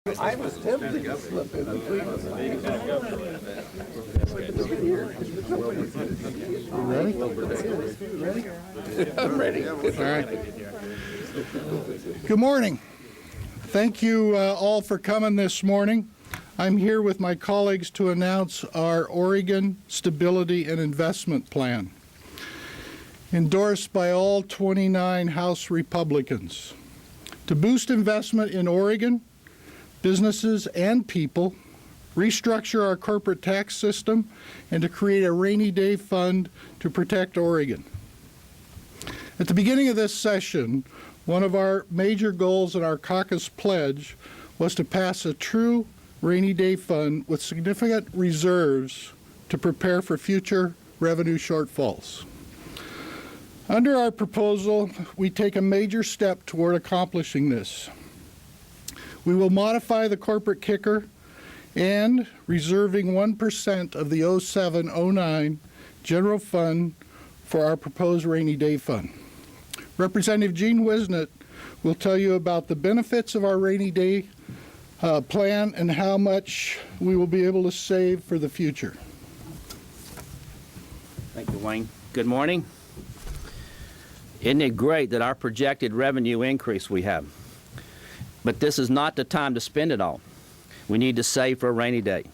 I was tempted to slip in between. Ready? I'm ready. All right. Good morning. Thank you all for coming this morning. I'm here with my colleagues to announce our Oregon Stability and Investment Plan, endorsed by all 29 House Republicans. To boost investment in Oregon, businesses and people, restructure our corporate tax system, and to create a rainy day fund to protect Oregon. At the beginning of this session, one of our major goals in our caucus pledge was to pass a true rainy day fund with significant reserves to prepare for future revenue shortfalls. Under our proposal, we take a major step toward accomplishing this. We will modify the corporate kicker and reserving 1% of the 07-09 general fund for our proposed rainy day fund. Representative Gene Wisnett will tell you about the benefits of our rainy day plan and how much we will be able to save for the future. Thank you, Wayne. Good morning. Isn't it great that our projected revenue increase we have? But this is not the time to spend it all. We need to save for a rainy day.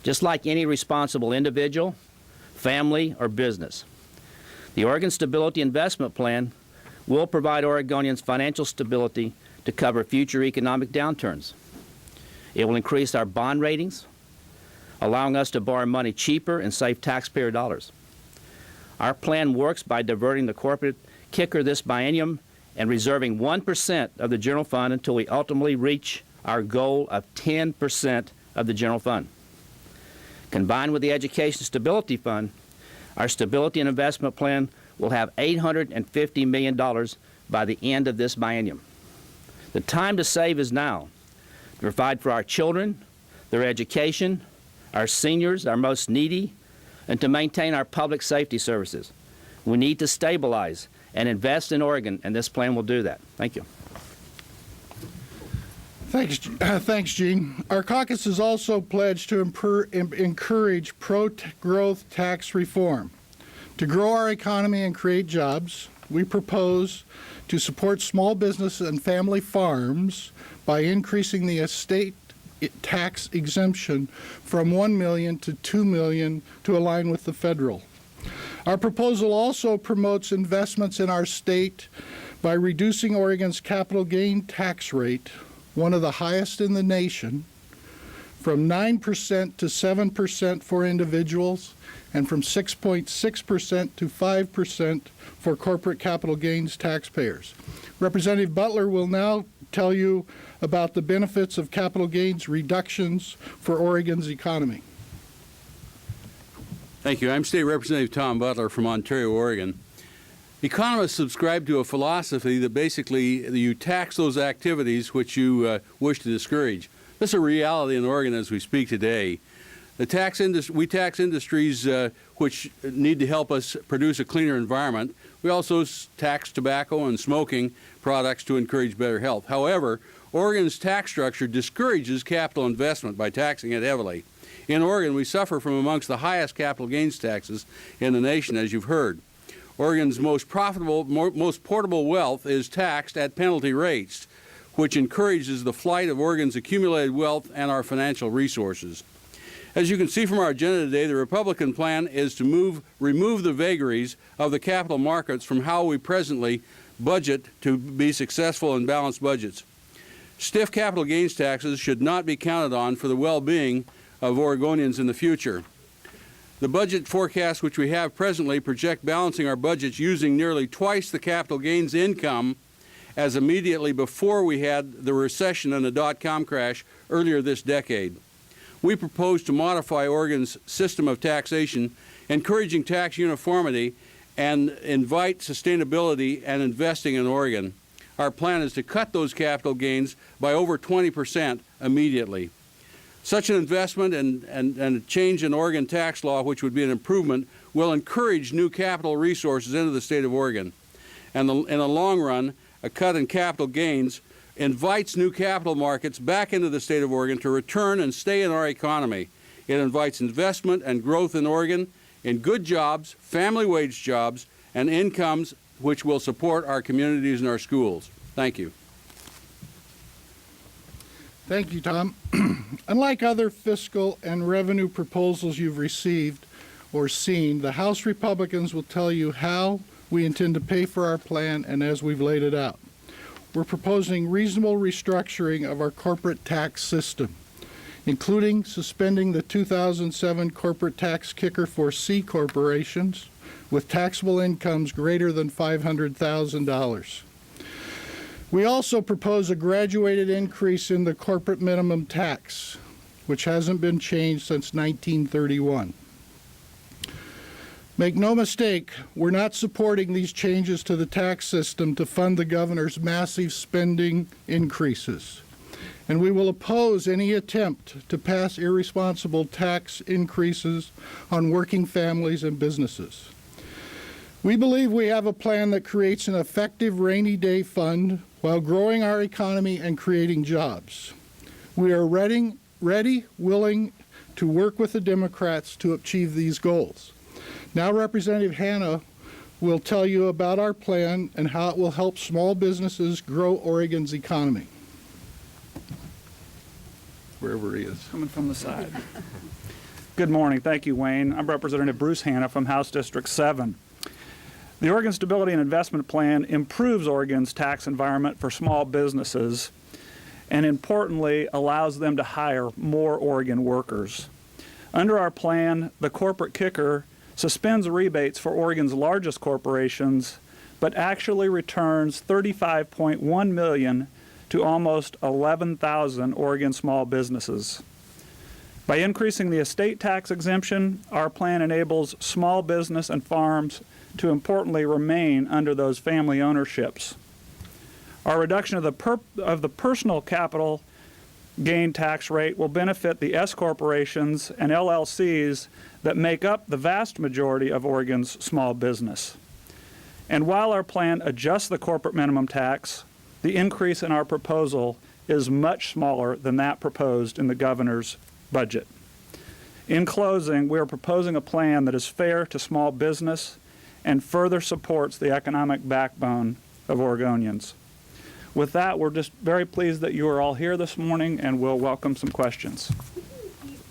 Just like any responsible individual, family, or business. The Oregon Stability Investment Plan will provide Oregonians financial stability to cover future economic downturns. It will increase our bond ratings, allowing us to borrow money cheaper and save taxpayer dollars. Our plan works by diverting the corporate kicker this biennium and reserving 1% of the general fund until we ultimately reach our goal of 10% of the general fund. Combined with the Education Stability Fund, our Stability and Investment Plan will have $850 million by the end of this biennium. The time to save is now, to provide for our children, their education, our seniors, our most needy, and to maintain our public safety services. We need to stabilize and invest in Oregon, and this plan will do that. Thank you. Thanks, Gene. Our caucus has also pledged to encourage pro-growth tax reform. To grow our economy and create jobs, we propose to support small business and family farms by increasing the estate tax exemption from $1 million to $2 million to align with the federal. Our proposal also promotes investments in our state by reducing Oregon's capital gain tax rate, one of the highest in the nation, from 9% to 7% for individuals and from 6.6% to 5% for corporate capital gains taxpayers. Representative Butler will now tell you about the benefits of capital gains reductions for Oregon's economy. Thank you. I'm State Representative Tom Butler from Ontario, Oregon. Economists subscribe to a philosophy that basically you tax those activities which you wish to discourage. This is a reality in Oregon as we speak today. We tax industries which need to help us produce a cleaner environment. We also tax tobacco and smoking products to encourage better health. However, Oregon's tax structure discourages capital investment by taxing it heavily. In Oregon, we suffer from amongst the highest capital gains taxes in the nation, as you've heard. Oregon's most profitable, most portable wealth is taxed at penalty rates, which encourages the flight of Oregon's accumulated wealth and our financial resources. As you can see from our agenda today, the Republican plan is to remove the vagaries of the capital markets from how we presently budget to be successful in balanced budgets. Stiff capital gains taxes should not be counted on for the well-being of Oregonians in the future. The budget forecasts which we have presently project balancing our budgets using nearly twice the capital gains income as immediately before we had the recession and the dot-com crash earlier this decade. We propose to modify Oregon's system of taxation, encouraging tax uniformity and invite sustainability and investing in Oregon. Our plan is to cut those capital gains by over 20% immediately. Such an investment and a change in Oregon tax law, which would be an improvement, will encourage new capital resources into the state of Oregon. And in the long run, a cut in capital gains invites new capital markets back into the state of Oregon to return and stay in our economy. It invites investment and growth in Oregon in good jobs, family wage jobs, and incomes which will support our communities and our schools. Thank you. Thank you, Tom. Unlike other fiscal and revenue proposals you've received or seen, the House Republicans will tell you how we intend to pay for our plan and as we've laid it out. We're proposing reasonable restructuring of our corporate tax system, including suspending the 2007 corporate tax kicker for C corporations with taxable incomes greater than $500,000. We also propose a graduated increase in the corporate minimum tax, which hasn't been changed since 1931. Make no mistake, we're not supporting these changes to the tax system to fund the governor's massive spending increases. And we will oppose any attempt to pass irresponsible tax increases on working families and businesses. We believe we have a plan that creates an effective rainy day fund while growing our economy and creating jobs. We are ready, willing to work with the Democrats to achieve these goals. Now Representative Hanna will tell you about our plan and how it will help small businesses grow Oregon's economy. Wherever he is. Coming from the side. Good morning. Thank you, Wayne. I'm Representative Bruce Hanna from House District 7. The Oregon Stability and Investment Plan improves Oregon's tax environment for small businesses and, importantly, allows them to hire more Oregon workers. Under our plan, the corporate kicker suspends rebates for Oregon's largest corporations, but actually returns $35.1 million to almost 11,000 Oregon small businesses. By increasing the estate tax exemption, our plan enables small business and farms to importantly remain under those family ownerships. Our reduction of the personal capital gain tax rate will benefit the S corporations and LLCs that make up the vast majority of Oregon's small business. And while our plan adjusts the corporate minimum tax, the increase in our proposal is much smaller than that proposed in the governor's budget. In closing, we are proposing a plan that is fair to small business and further supports the economic backbone of Oregonians. With that, we're just very pleased that you are all here this morning, and we'll welcome some questions.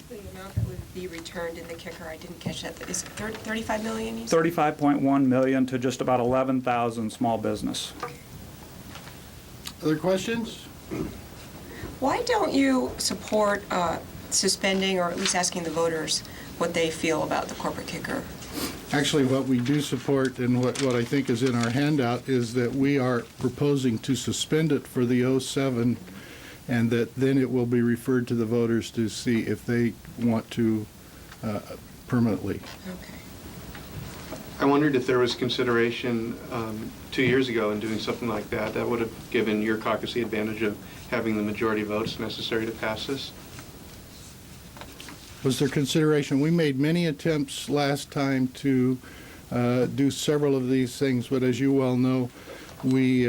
The amount that would be returned in the kicker, I didn't catch that. Is it 35 million? You said? 35.1 million to just about 11,000 small business. Other questions? Why don't you support suspending, or at least asking the voters what they feel about the corporate kicker? Actually, what we do support and what I think is in our handout is that we are proposing to suspend it for the 07 and that then it will be referred to the voters to see if they want to permanently. Okay. I wondered if there was consideration 2 years ago in doing something like that. That would have given your caucus the advantage of having the majority votes necessary to pass this. Was there consideration? We made many attempts last time to do several of these things, but as you well know, we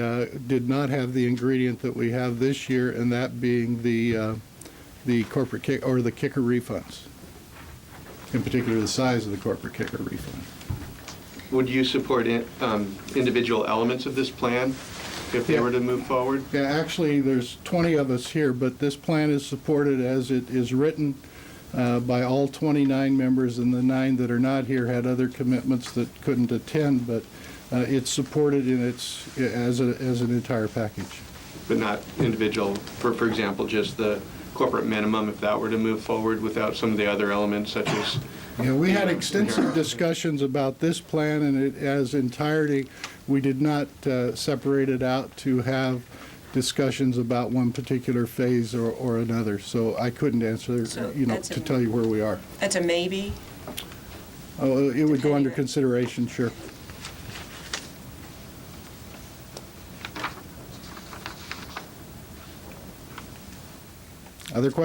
did not have the ingredient that we have this year, and that being the corporate kick or the kicker refunds. In particular, the size of the corporate kicker refund. Would you support individual elements of this plan if they were to move forward? Yeah, actually, there's 20 of us here, but this plan is supported as it is written by all 29 members, and the 9 that are not here had other commitments that couldn't attend, but it's supported in as an entire package. But not individual, for example, just the corporate minimum, if that were to move forward without some of the other elements such as... Yeah, we had extensive discussions about this plan, and it as entirety. We did not separate it out to have discussions about one particular phase or another. So I couldn't answer, So to tell you where we are. That's a maybe? Oh, it would go under Depending on- consideration, sure. Other questions?